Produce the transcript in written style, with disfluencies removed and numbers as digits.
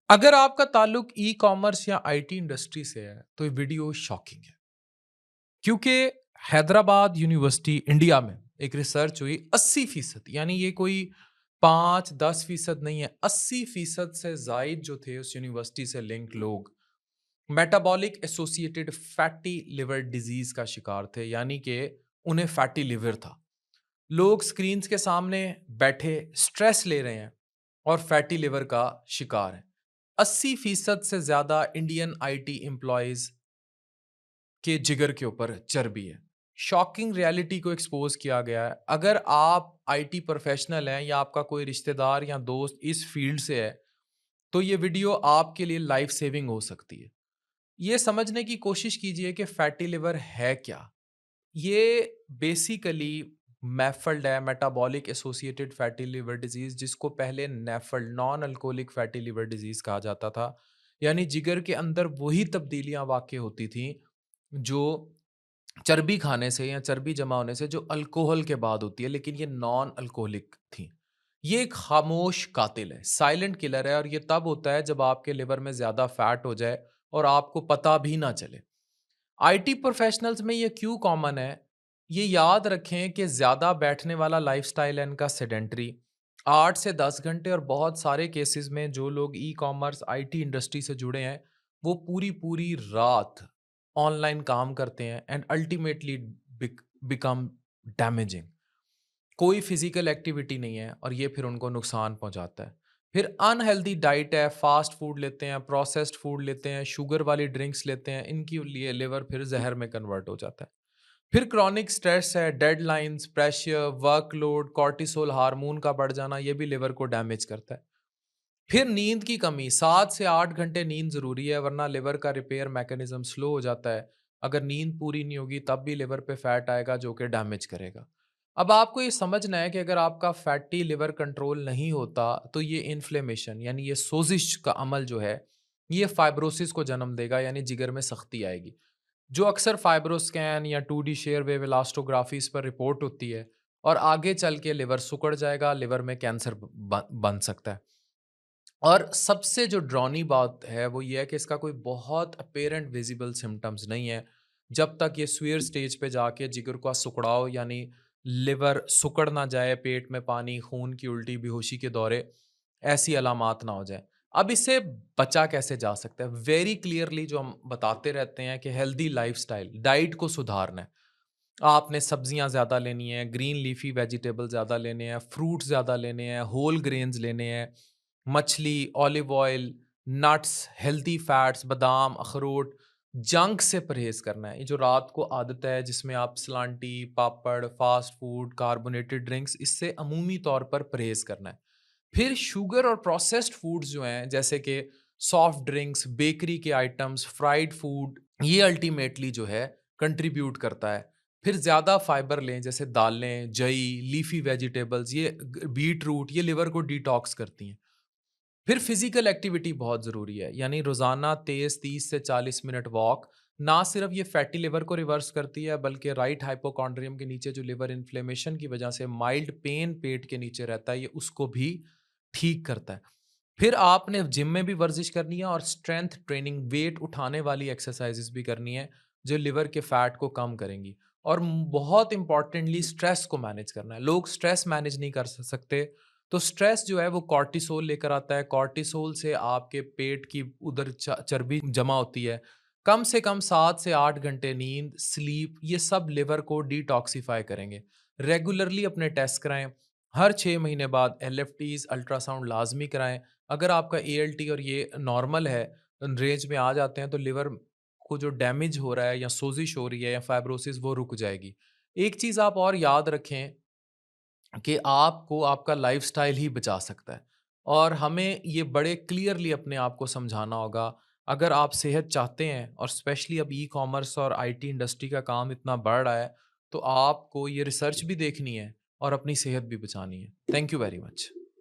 अगर आपका ताल्लुक ई कॉमर्स या आईटी इंडस्ट्री से है तो ये वीडियो शॉकिंग है क्योंकि हैदराबाद यूनिवर्सिटी इंडिया में एक रिसर्च हुई 80% यानी ये कोई 5-10% नहीं है, 80% से जायद जो थे उस यूनिवर्सिटी से लिंक लोग metabolic associated fatty liver disease का शिकार थे, यानी कि उन्हें फैटी लिवर था। लोग स्क्रीन्स के सामने बैठे स्ट्रेस ले रहे हैं और फैटी लिवर का शिकार हैं। 80% से ज्यादा इंडियन आईटी एम्प्लॉयज के जिगर के ऊपर चर्बी है। शॉकिंग रियलिटी को एक्सपोज किया गया है। अगर आप आईटी प्रोफेशनल हैं या आपका कोई रिश्तेदार या दोस्त इस फील्ड से है तो ये वीडियो आपके लिए लाइफ सेविंग हो सकती है। ये समझने की कोशिश कीजिए कि फैटी लिवर है क्या। ये बेसिकली मैफल्ड है, metabolic associated fatty liver disease, जिसको पहले NAFLD non alcoholic fatty liver disease कहा जाता था। यानी जिगर के अंदर वही तब्दीलियां वाक़ई होती थी जो चर्बी खाने से या चर्बी जमा होने से जो अल्कोहल के बाद होती है, लेकिन ये नॉन अल्कोहलिक थी। ये एक खामोश कातिल है, साइलेंट किलर है, और ये तब होता है जब आपके लिवर में ज़्यादा फैट हो जाए और आपको पता भी ना चले। आईटी प्रोफेशनल्स में ये क्यों कॉमन है? ये याद रखें कि ज़्यादा बैठने वाला लाइफ़स्टाइल है इनका, सेडेंटरी 8 से 10 घंटे, और बहुत सारे केसेस में जो लोग ई-कॉमर्स आईटी इंडस्ट्री से जुड़े हैं, वो पूरी-पूरी रात ऑनलाइन काम करते हैं एंड अल्टीमेटली बिकम डैमेजिंग। कोई फिजिकल एक्टिविटी नहीं है और ये फिर उनको नुकसान पहुंचाता है। फिर अनहेल्दी डाइट है, फास्ट फूड लेते हैं, प्रोसेस्ड फूड लेते हैं, शुगर वाली ड्रिंक्स लेते हैं, इनकी लिए लिवर फिर जहर में कन्वर्ट हो जाता है। फिर क्रॉनिक स्ट्रेस है, deadlines, pressure, workload, cortisol hormone का बढ़ जाना, ये भी लिवर को डैमेज करता है। फिर नींद की कमी, 7 से 8 घंटे नींद ज़रूरी है, वरना लिवर का रिपेयर मैकेनिज़्म स्लो हो जाता है। अगर नींद पूरी नहीं होगी तब भी लिवर पे फैट आएगा जो कि डैमेज करेगा। अब आपको ये समझना है कि अगर आपका फैटी लिवर कंट्रोल नहीं होता तो ये इन्फ्लेमेशन यानी ये सोज़िश का अमल जो है, ये फाइब्रोसिस को जन्म देगा, यानी जिगर में सख्ती आएगी। जो अक्सर फाइब्रोस्कैन या 2D शेयर वेव इलास्टोग्राफीज़ पर रिपोर्ट होती है, और आगे चल के लिवर सिकुड़ जाएगा, लिवर में कैंसर बन सकता है। और सबसे जो ड्रॉनी बात है वो ये है कि इसका कोई बहुत अपेरेंट विजिबल सिम्टम्स नहीं है, जब तक ये स्वीयर स्टेज पे जाके जिगर का सुकड़ाव यानी लिवर सुकड़ ना जाए, पेट में पानी, खून की उल्टी, बेहोशी के दौरे, ऐसी अलामात ना हो जाए। अब इससे बचा कैसे जा सकता है? वेरी क्लियरली जो हम बताते रहते हैं कि हेल्दी लाइफस्टाइल, डाइट को सुधारना है। आपने सब्जियां ज़्यादा लेनी है, ग्रीन लीफी वेजिटेबल ज़्यादा लेने हैं, फ्रूट ज़्यादा लेने हैं, होल ग्रेन्स लेने हैं, मछली, olive oil, nuts, healthy fats, बादाम, अखरोट, जंक से परहेज़ करना है। ये जो रात को आदत है जिसमें आप सलांटी, पापड़, फ़ास्ट फूड, कार्बोनेटेड ड्रिंक्स, इससे अमूमी तौर पर परहेज़ करना है। फिर शुगर और प्रोसेस्ड फूड्स जो हैं जैसे कि सॉफ्ट ड्रिंक्स, बेकरी के आइटम्स, फ्राइड फूड, ये अल्टीमेटली जो है कंट्रीब्यूट करता है। फिर ज़्यादा फाइबर लें जैसे दालें, जई, लीफी वेजिटेबल्स, ये बीट रूट, ये लिवर को डिटॉक्स करती हैं। फिर फिजिकल एक्टिविटी बहुत ज़रूरी है, यानी रोज़ाना तेज़ 30 से 40 मिनट वॉक ना सिर्फ ये फैटी लिवर को रिवर्स करती है, बल्कि राइट हाइपोकॉन्ड्रियम के नीचे जो लिवर इन्फ्लेमेशन की वजह से माइल्ड पेन पेट के नीचे रहता है, ये उसको भी ठीक करता है। फिर आपने जिम में भी वर्जिश करनी है और स्ट्रेंथ ट्रेनिंग, वेट उठाने वाली एक्सरसाइजेस भी करनी है जो लिवर के फैट को कम करेंगी। और बहुत इंपॉर्टेंटली स्ट्रेस को मैनेज करना है। लोग स्ट्रेस मैनेज नहीं कर सकते, तो स्ट्रेस जो है वो कॉर्टिसोल लेकर आता है। कॉर्टिसोल से आपके पेट की उधर चर्बी जमा होती है। कम से कम 7 से 8 घंटे नींद, स्लीप, ये सब लिवर को डिटॉक्सिफाई करेंगे। रेगुलरली अपने टेस्ट कराएं। हर 6 महीने बाद एलएफटीज, अल्ट्रासाउंड लाजमी कराएं। अगर आपका एएलटी और ये नॉर्मल है, रेंज में आ जाते हैं, तो लिवर को जो डैमेज हो रहा है या सोजिश हो रही है या फाइब्रोसिस, वो रुक जाएगी। एक चीज़ आप और याद रखें कि आपको आपका लाइफ़स्टाइल ही बचा सकता है, और हमें ये बड़े क्लियरली अपने आप को समझाना होगा। अगर आप सेहत चाहते हैं, और स्पेशली अब ई-कॉमर्स और आईटी इंडस्ट्री का काम इतना बढ़ रहा है, तो आपको ये रिसर्च भी देखनी है और अपनी सेहत भी बचानी है। Thank you very much.